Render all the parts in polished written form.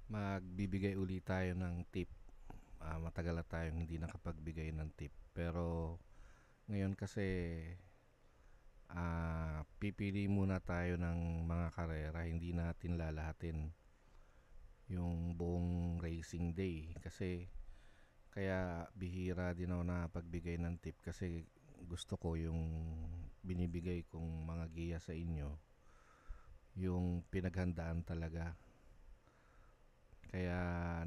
Magbibigay uli tayo ng tip. Matagal na tayong hindi nakapagbigay ng tip. Pero ngayon kasi pipili muna tayo ng mga karera. Hindi natin lalahatin yung buong racing day. Kasi kaya bihira din ako nakapagbigay ng tip kasi gusto ko yung binibigay kong mga giya sa inyo yung pinaghandaan talaga. Kaya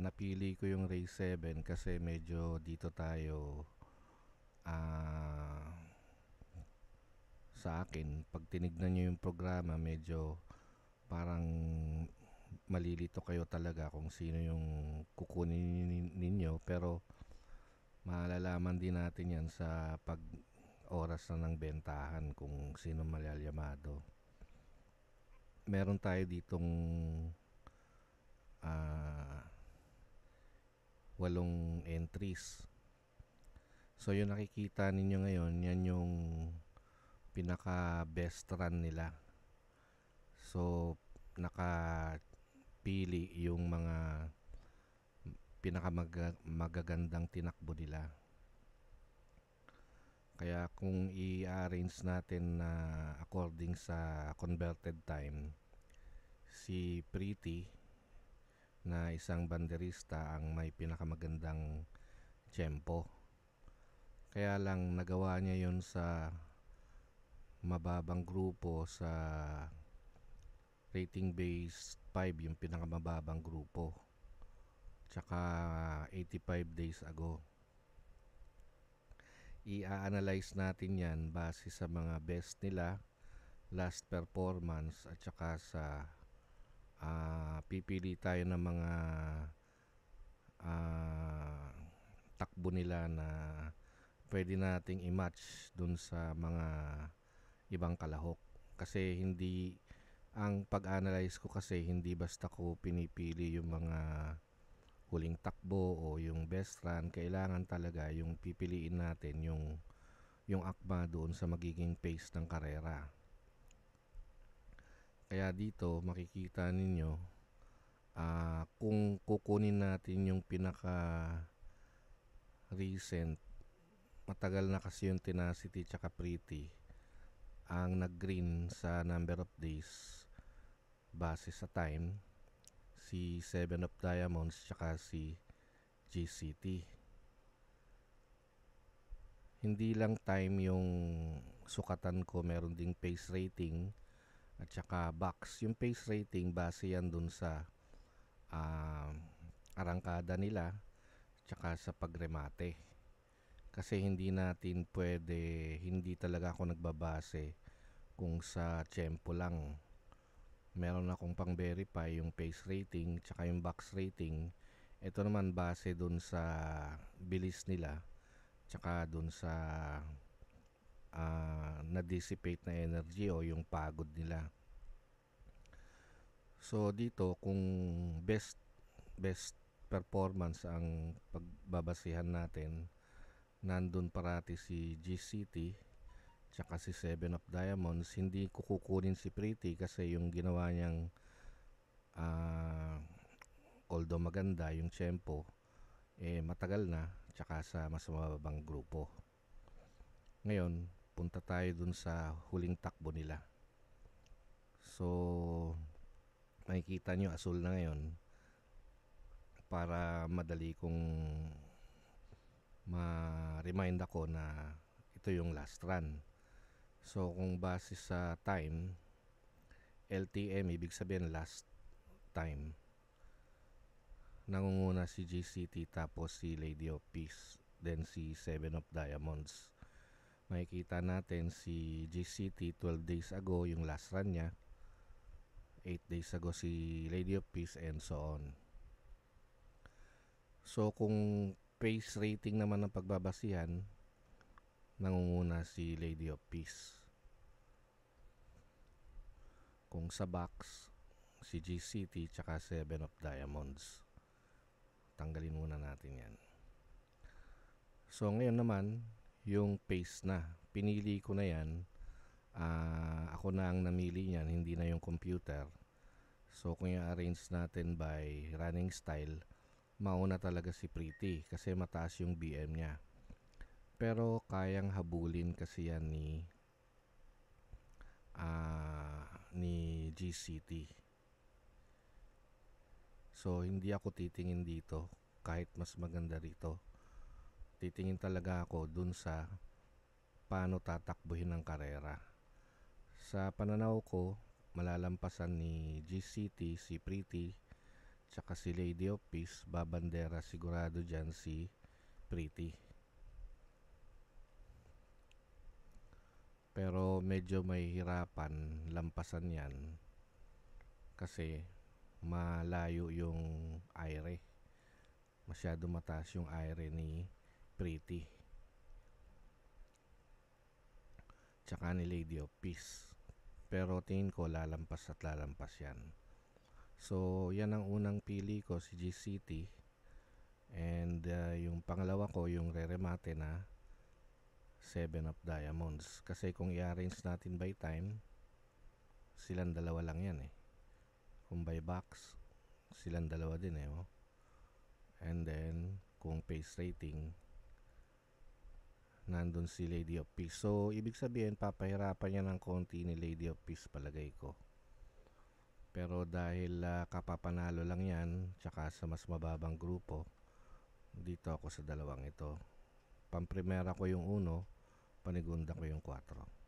napili ko yung race 7 kasi medyo dito tayo ah sa akin pag tinignan nyo yung programa medyo parang malilito kayo talaga kung sino yung kukunin ninyo, pero malalaman din natin yan sa pag oras na ng bentahan kung sino malalyamado. Meron tayo ditong ah 8 entries. So yung nakikita ninyo ngayon, yan yung pinaka best run nila. So nakapili yung mga pinaka magagandang tinakbo nila. Kaya kung i-arrange natin na according sa converted time, si Pretty na isang banderista ang may pinakamagandang tempo. Kaya lang nagawa niya yon sa mababang grupo, sa rating base 5 yung pinakamababang grupo. Tsaka 85 days ago. I-analyze natin yan base sa mga best nila, last performance, at saka sa pipili tayo ng mga takbo nila na pwede nating i-match dun sa mga ibang kalahok. Kasi hindi, ang pag-analyze ko kasi hindi basta ko pinipili yung mga huling takbo o yung best run. Kailangan talaga yung pipiliin natin yung akma doon sa magiging pace ng karera. Kaya dito makikita ninyo kung kukunin natin yung pinaka recent, matagal na kasi yung Tenacity tsaka Pretty ang nag-green sa number of days base sa time, si 7 of Diamonds tsaka si GCT. Hindi lang time yung sukatan ko, meron ding pace rating at saka box. Yung pace rating base yan dun sa arangkada nila tsaka sa pagremate. Kasi hindi natin pwede, hindi talaga ako nagbabase kung sa tempo lang. Meron akong pang verify yung pace rating tsaka yung box rating. Ito naman base dun sa bilis nila tsaka dun sa na-dissipate na energy o yung pagod nila. So dito kung best performance ang pagbabasihan natin, nandun parati si GCT tsaka si 7 of Diamonds. Hindi ko kukunin si Pretty kasi yung ginawa niyang although maganda yung tempo, matagal na tsaka sa mas mababang grupo. Ngayon punta tayo dun sa huling takbo nila. So makikita nyo asul na ngayon para madali kong ma-remind ako na ito yung last run. So kung base sa time, LTM ibig sabihin last time, nangunguna si GCT tapos si Lady of Peace, then si 7 of Diamonds. Makikita natin si GCT 12 days ago yung last run niya, 8 days ago si Lady of Peace, and so on. So kung pace rating naman ng pagbabasihan, nangunguna si Lady of Peace. Kung sa box, si GCT tsaka 7 of Diamonds. Tanggalin muna natin yan. So ngayon naman, yung pace na. Pinili ko na yan. Ako na ang namili niyan, hindi na yung computer. So kung i-arrange natin by running style, mauna talaga si Pretty kasi mataas yung BM niya. Pero kayang habulin kasi yan ni GCT. So hindi ako titingin dito kahit mas maganda rito. Titingin talaga ako dun sa paano tatakbuhin ng karera. Sa pananaw ko, malalampasan ni GCT, si Pretty, tsaka si Lady of Peace. Babandera sigurado dyan si Pretty. Pero medyo may hirapan lampasan yan kasi malayo yung aire. Masyado mataas yung aire ni Pretty tsaka ni Lady of Peace. Pero tingin ko lalampas at lalampas yan. So yan ang unang pili ko, si GCT. And yung pangalawa ko, yung reremate na 7 of Diamonds. Kasi kung i-arrange natin by time, silang dalawa lang yan eh. Kung by box, silang dalawa din eh. Oh. And then, kung pace rating, nandun si Lady of Peace. So, ibig sabihin, papahirapan niya ng konti ni Lady of Peace, palagay ko. Pero dahil kapapanalo lang yan, tsaka sa mas mababang grupo, dito ako sa dalawang ito. Pamprimera ko yung 1, panigunda ko yung 4.